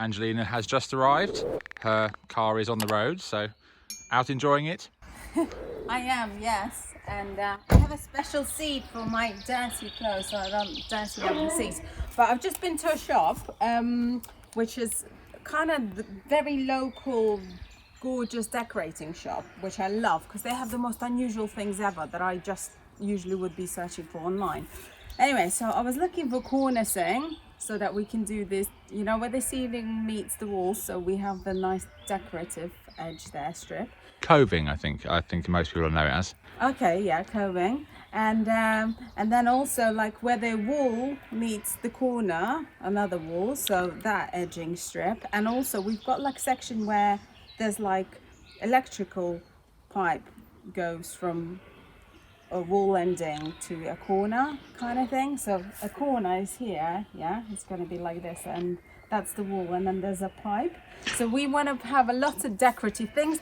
Angelina has just arrived. Her car is on the road, so out enjoying it. I am, yes. And I have a special seat for my dirty clothes, so I don't dirty up the seats. But I've just been to a shop, which is kind of very local, gorgeous decorating shop, which I love because they have the most unusual things ever that I just usually would be searching for online. Anyway, so I was looking for cornicing so that we can do this, you know, where the ceiling meets the walls, so we have the nice decorative edge there, strip. Coving, I think most people know it as. Okay, yeah, coving, and then also like where the wall meets the corner, another wall, so that edging strip, and also we've got like section where there's like electrical pipe goes from a wall ending to a corner kind of thing. So a corner is here, yeah, it's going to be like this, and that's the wall, and then there's a pipe. So we want to have a lot of decorative things,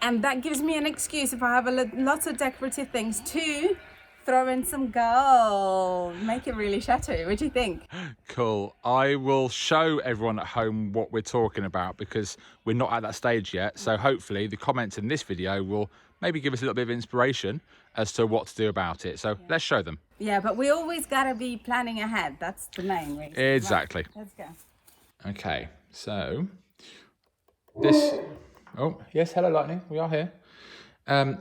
and that gives me an excuse if I have a lot of decorative things to throw in some gold, make it really chateau. What do you think? Cool. I will show everyone at home what we're talking about because we're not at that stage yet. So hopefully the comments in this video will maybe give us a little bit of inspiration as to what to do about it. So let's show them. Yeah, but we always got to be planning ahead. That's the main reason. Exactly. Right, let's go. Okay, so this... Oh, yes, hello, Lightning. We are here.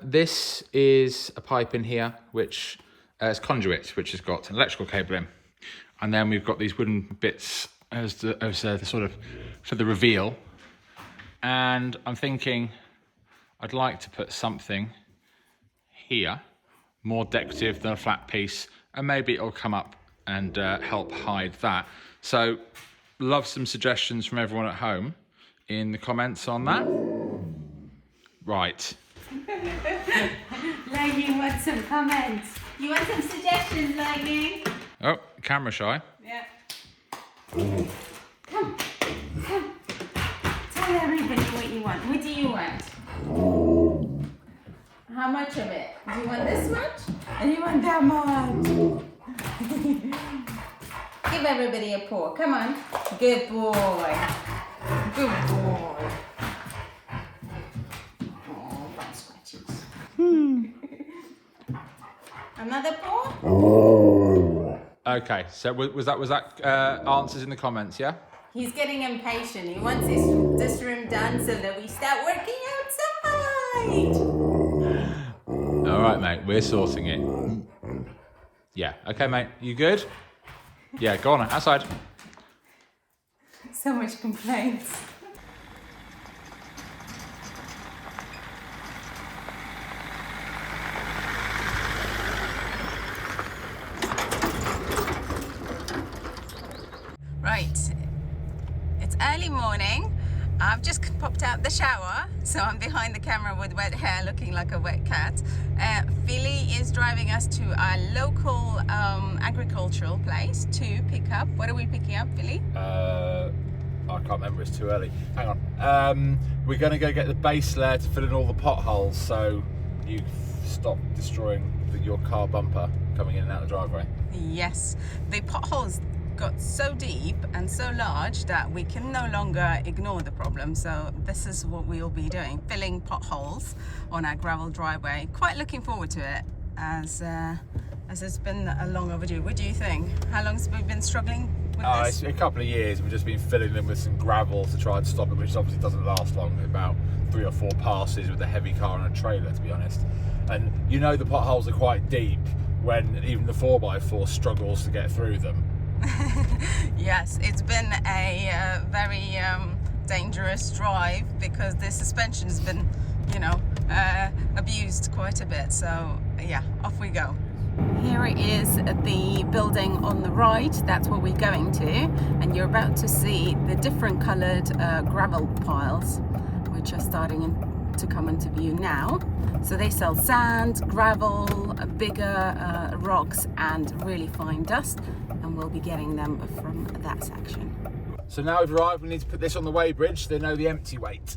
This is a pipe in here, which is conduit, which has got an electrical cable in. And then we've got these wooden bits as the sort of for the reveal. And I'm thinking I'd like to put something here, more decorative than a flat piece, and maybe it'll come up and help hide that. So, love some suggestions from everyone at home in the comments on that. Right. Lightning wants some comments. You want some suggestions, Lightning? Oh, camera shy. Yeah. Come. Tell everybody what you want. What do you want? How much of it? Do you want this much? Or do you want that much? Give everybody a paw. Come on. Good boy. Good boy. Oh, fun scratches. Another paw? Okay, so was that answers in the comments, yeah? He's getting impatient. He wants this room done so that we start working outside. All right, mate, we're sorting it. Yeah, okay, mate, you good? Yeah, go on, outside. So much complaints. Right, it's early morning. I've just popped out the shower, so I'm behind the camera with wet hair looking like a wet cat. Philly is driving us to our local agricultural place to pick up. What are we picking up, Philly? I can't remember, it's too early. Hang on. We're going to go get the base layer to fill in all the potholes so you stop destroying your car bumper coming in and out of the driveway. Yes, the potholes got so deep and so large that we can no longer ignore the problem. So this is what we'll be doing, filling potholes on our gravel driveway. Quite looking forward to it as it's been a long overdue. What do you think? How long have we been struggling with this? It's a couple of years. We've just been filling them with some gravel to try and stop it, which obviously doesn't last long. About 3 or 4 passes with a heavy car and a trailer, to be honest. And you know the potholes are quite deep when even the 4x4 struggles to get through them. Yes, it's been a very dangerous drive because the suspension has been, you know, abused quite a bit. So yeah, off we go. Here it is at the building on the right. That's where we're going to, and you're about to see the different coloured gravel piles, which are starting to come into view now. So they sell sand, gravel, bigger rocks, and really fine dust, and we'll be getting them from that section. So now we've arrived, we need to put this on the weighbridge. They know the empty weight.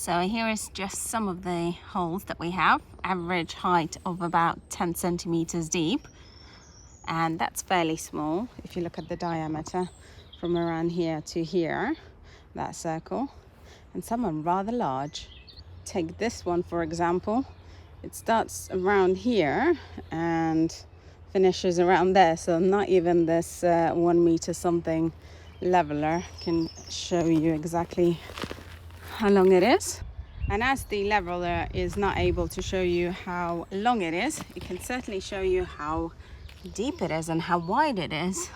So here is just some of the holes that we have. Average height of about 10 centimeters deep. And that's fairly small if you look at the diameter from around here to here, that circle. And some are rather large. Take this one for example. It starts around here and finishes around there. So not even this 1 meter something leveler can show you exactly how long it is. And as the leveler is not able to show you how long it is, it can certainly show you how deep it is and how wide it is.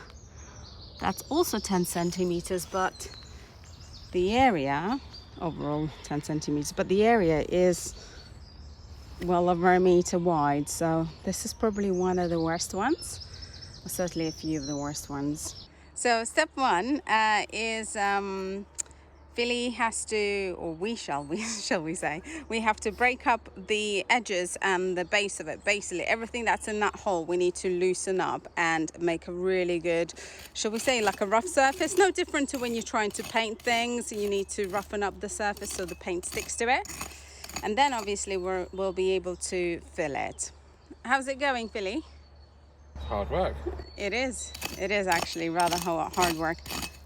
That's also 10 centimeters, but the area, overall 10 centimeters, but the area is well over a meter wide. So this is probably one of the worst ones, or certainly a few of the worst ones. So step one is Philly has to, or shall we say, we have to break up the edges and the base of it. Basically, everything that's in that hole, we need to loosen up and make a really good, shall we say, like a rough surface. No different to when you're trying to paint things. You need to roughen up the surface so the paint sticks to it. And then obviously we'll be able to fill it. How's it going, Philly? Hard work. It is actually rather hard work,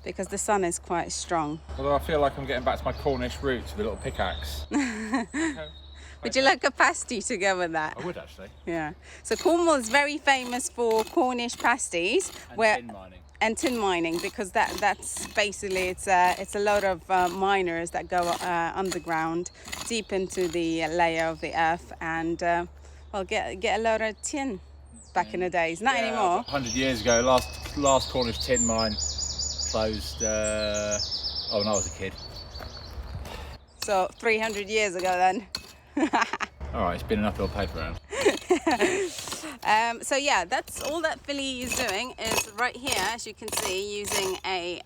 because the sun is quite strong. Although I feel like I'm getting back to my Cornish roots with a little pickaxe. Would you like a pasty to go with that? I would actually. Yeah. So Cornwall is very famous for Cornish pasties. And tin mining. And tin mining, because that's basically, it's a lot of miners that go underground, deep into the layer of the earth, and well, get a lot of tin back in the days. Not anymore. 100 years ago, last Cornish tin mine closed when I was a kid. So 300 years ago then. All right, it's been an uphill paper round. So yeah, that's all that Philly is doing, is right here, as you can see, using a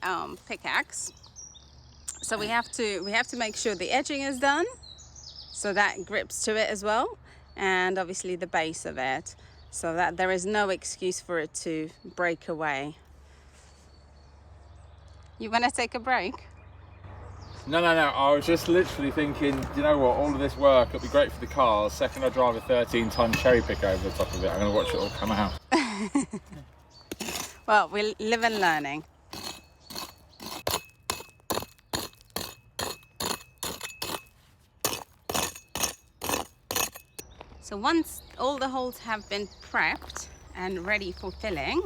pickaxe. So we have to make sure the edging is done, so that grips to it as well, and obviously the base of it, so that there is no excuse for it to break away. You want to take a break? No. I was just literally thinking, you know what? All of this work, it'll be great for the cars. Second I drive a 13-ton cherry picker over the top of it, I'm going to watch it all come out. Well, we live and learning. So once all the holes have been prepped and ready for filling,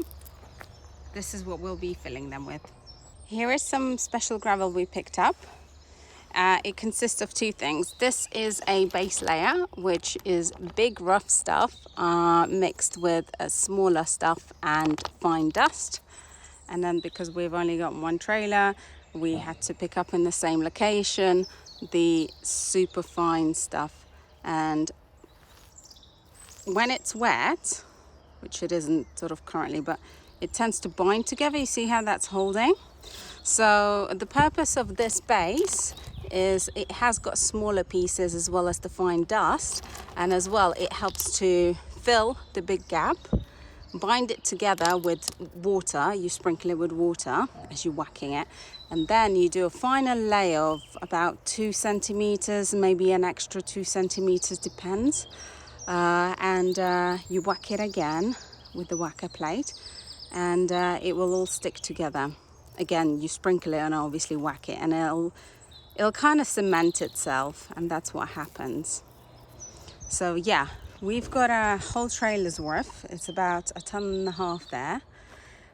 this is what we'll be filling them with. Here is some special gravel we picked up. It consists of two things. This is a base layer, which is big rough stuff mixed with smaller stuff and fine dust. And then because we've only got one trailer, we had to pick up in the same location the super fine stuff. And when it's wet, which it isn't sort of currently, but it tends to bind together. You see how that's holding? So the purpose of this base is it has got smaller pieces as well as the fine dust, and as well it helps to fill the big gap, bind it together with water. You sprinkle it with water as you're whacking it, and then you do a final layer of about 2 centimeters, maybe an extra 2 centimeters, depends, and you whack it again with the whacker plate, and it will all stick together. Again, you sprinkle it and obviously whack it, and it'll kind of cement itself, and that's what happens. So yeah, we've got a whole trailer's worth. It's about 1.5 tons there.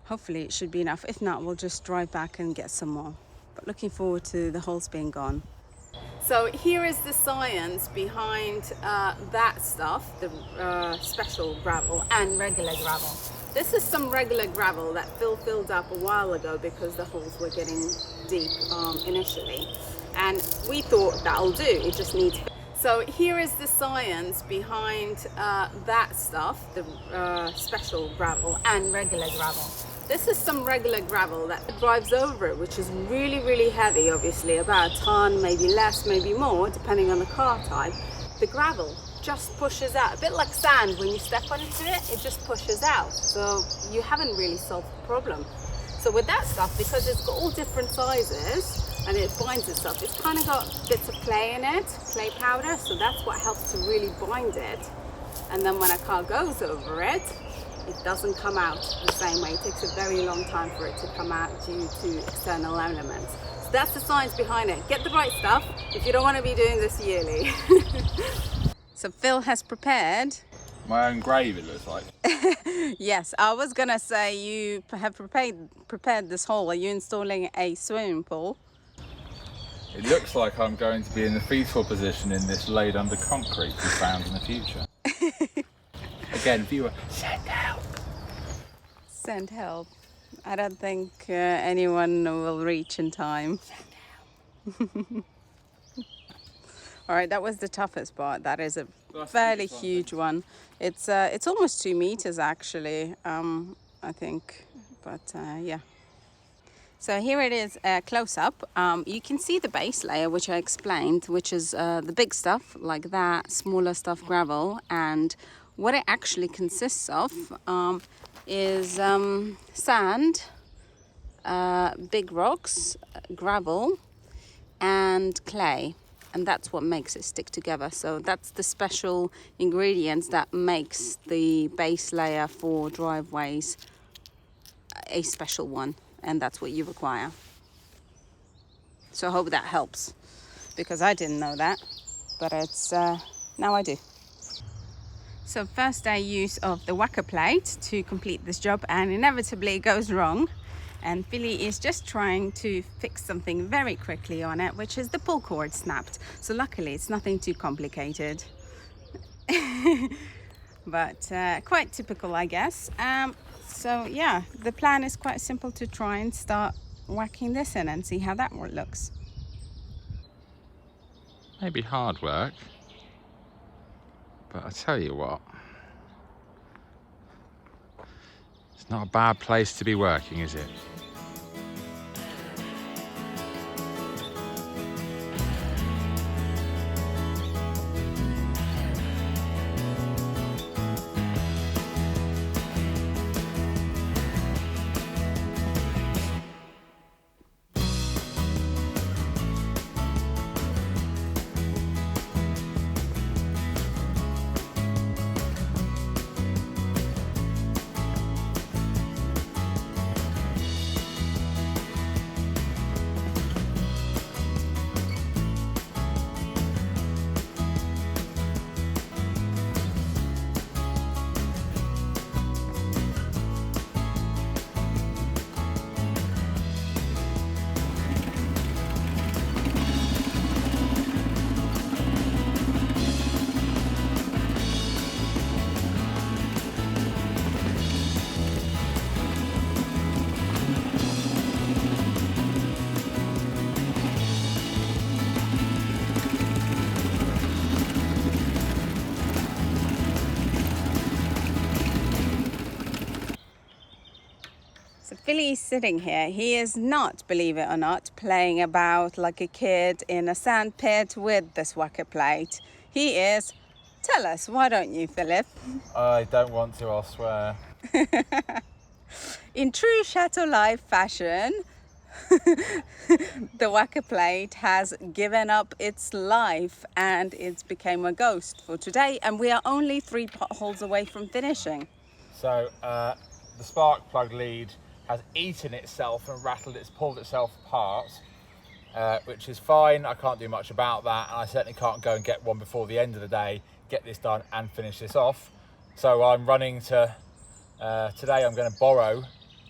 Hopefully it should be enough. If not, we'll just drive back and get some more. But looking forward to the holes being gone. So here is the science behind that stuff, the special gravel and regular gravel. This is some regular gravel that Phil filled up a while ago because the holes were getting deep initially. And we thought that'll do, it just needs... So here is the science behind that stuff, the special gravel and regular gravel. This is some regular gravel that drives over it, which is really, really heavy, obviously, about 1 ton, maybe less, maybe more, depending on the car type. The gravel just pushes out, a bit like sand. When you step onto it, it just pushes out. So you haven't really solved the problem. So with that stuff, because it's got all different sizes, and it binds itself. It's kind of got bits of clay in it, clay powder, so that's what helps to really bind it. And then when a car goes over it, it doesn't come out the same way. It takes a very long time for it to come out due to external elements. So that's the science behind it. Get the right stuff if you don't want to be doing this yearly. So Phil has prepared my own grave, it looks like. Yes, I was gonna say you have prepared this hole. Are you installing a swimming pool? It looks like I'm going to be in the fetal position in this laid under concrete to be found in the future. Again, viewer, send help. Send help. I don't think anyone will reach in time. Send help. All right, that was the toughest part. That is a fairly huge one. It's almost 2 meters actually, I think, but yeah. So here it is close up. You can see the base layer, which I explained, which is the big stuff like that, smaller stuff, gravel, and what it actually consists of is sand, big rocks, gravel, and clay. And that's what makes it stick together. So that's the special ingredients that makes the base layer for driveways a special one. And that's what you require. So I hope that helps, because I didn't know that, but it's now I do. So first I use of the whacker plate to complete this job, and inevitably it goes wrong. And Billy is just trying to fix something very quickly on it, which is the pull cord snapped. So luckily it's nothing too complicated. But quite typical, I guess. So yeah, the plan is quite simple, to try and start whacking this in and see how that one looks. Maybe hard work, but I tell you what, it's not a bad place to be working, is it? Billy's sitting here. He is not, believe it or not, playing about like a kid in a sand pit with this whacker plate. He is. Tell us, why don't you, Philip? I don't want to, I'll swear. In true Chateau Life fashion, the whacker plate has given up its life and it's became a ghost for today, and we are only 3 potholes away from finishing. So the spark plug lead has eaten itself and pulled itself apart, which is fine. I can't do much about that, and I certainly can't go and get one before the end of the day, get this done and finish this off. So I'm running to, today I'm going to borrow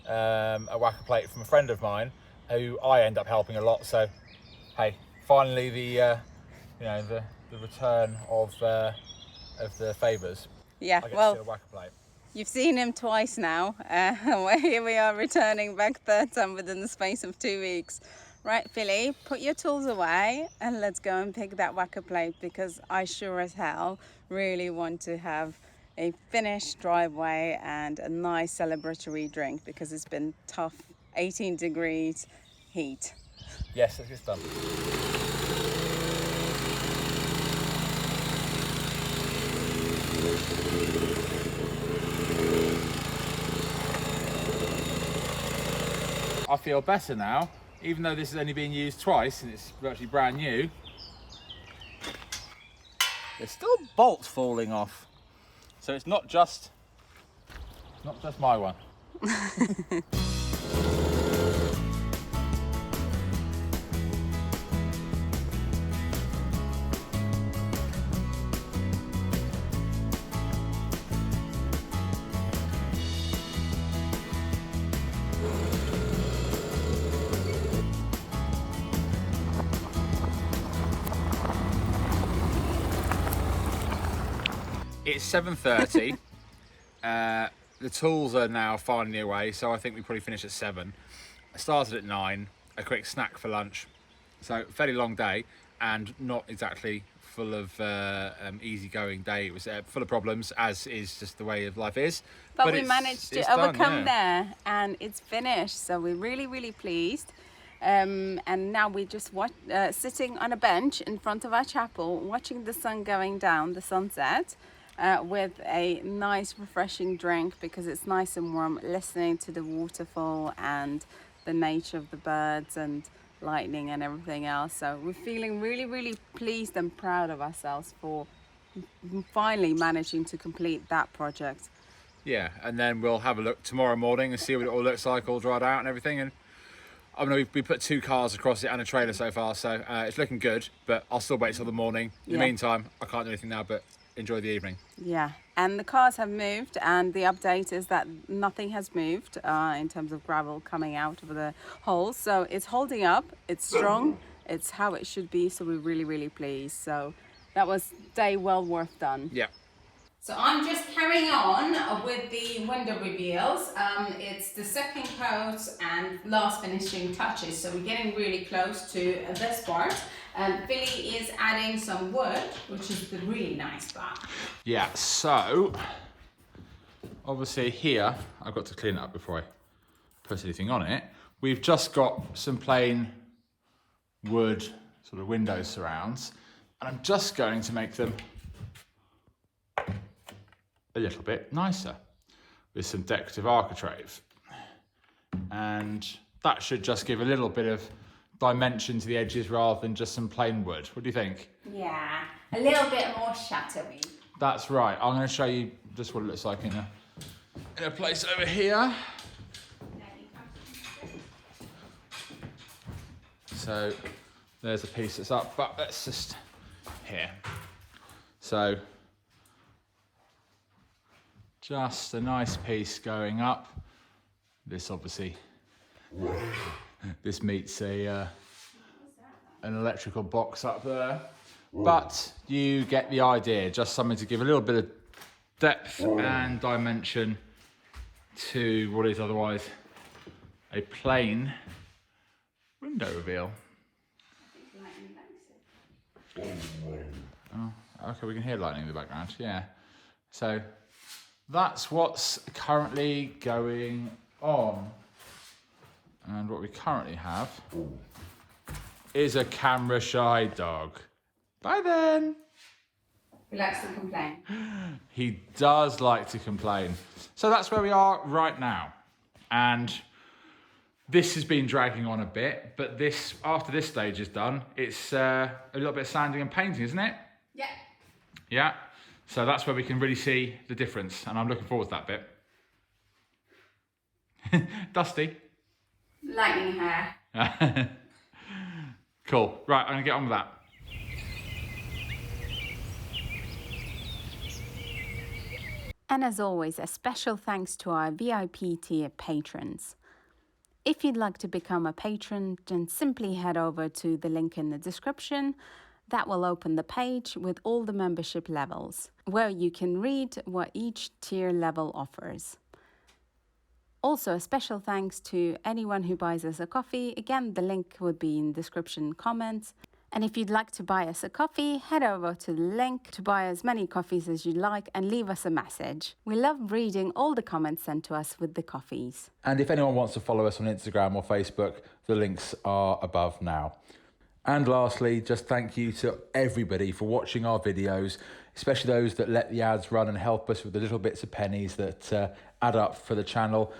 a whacker plate from a friend of mine who I end up helping a lot. So hey, finally the return of the favours. Yeah, I get well, to see a whacker plate. You've seen him twice now. Here we are returning back third time within the space of 2 weeks. Right, Philly, put your tools away and let's go and pick that whacker plate, because I sure as hell really want to have a finished driveway and a nice celebratory drink, because it's been tough 18 degrees heat. Yes, let's get done. I feel better now. even though this has only been used twice and it's virtually brand new, there's still bolts falling off. So it's not just my one. It's 7:30. The tools are now finally away, so I think we probably finish at 7. I started at 9, a quick snack for lunch. So fairly long day and not exactly full of easygoing day. It was full of problems, as is just the way of life is. But we managed to overcome there, and it's finished. So we're really, really pleased. And now we're just sitting on a bench in front of our chapel, watching the sun going down, the sunset. With a nice refreshing drink because it's nice and warm, listening to the waterfall and the nature of the birds and lightning and everything else. So we're feeling really, really pleased and proud of ourselves for finally managing to complete that project. Yeah, and then we'll have a look tomorrow morning and see what it all looks like, all dried out and everything. And I mean, we put 2 cars across it and a trailer so far, so it's looking good, but I'll still wait till the morning. In the meantime, I can't do anything now but enjoy the evening. Yeah, and the cars have moved, and the update is that nothing has moved in terms of gravel coming out of the holes. So it's holding up, it's strong, it's how it should be. So we're really, really pleased. So that was day well worth done. Yeah. So I'm just carrying on with the window reveals. It's the second coat and last finishing touches. So we're getting really close to this part. Billy is adding some wood, which is the really nice part. Yeah, so obviously here, I've got to clean it up before I put anything on it. We've just got some plain wood sort of window surrounds, and I'm just going to make them a little bit nicer with some decorative architrave, and that should just give a little bit of dimension to the edges rather than just some plain wood. What do you think? Yeah, a little bit more shadowy. That's right. I'm going to show you just what it looks like in a place over here. So there's a piece that's up, but let's just here. So just a nice piece going up. This obviously, this meets an electrical box up there, but you get the idea. Just something to give a little bit of depth and dimension to what is otherwise a plain window reveal. Oh, okay, we can hear lightning in the background. Yeah, so that's what's currently going on. And what we currently have is a camera shy dog. Bye then. He likes to complain. He does like to complain. So that's where we are right now. And this has been dragging on a bit, but this, after this stage is done, it's a little bit of sanding and painting, isn't it? Yeah. Yeah. So that's where we can really see the difference, and I'm looking forward to that bit. Dusty. Lightning hair. Cool. Right, I'm gonna get on with that. And as always, a special thanks to our VIP tier patrons. If you'd like to become a patron, then simply head over to the link in the description. That will open the page with all the membership levels, where you can read what each tier level offers. Also, a special thanks to anyone who buys us a coffee. Again, the link would be in description comments. And if you'd like to buy us a coffee, head over to the link to buy as many coffees as you like and leave us a message. We love reading all the comments sent to us with the coffees. And if anyone wants to follow us on Instagram or Facebook, the links are above now. And lastly, just thank you to everybody for watching our videos, especially those that let the ads run and help us with the little bits of pennies that add up for the channel.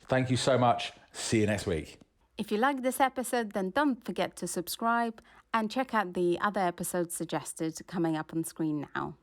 Thank you so much. See you next week. If you like this episode, then don't forget to subscribe and check out the other episodes suggested coming up on screen now.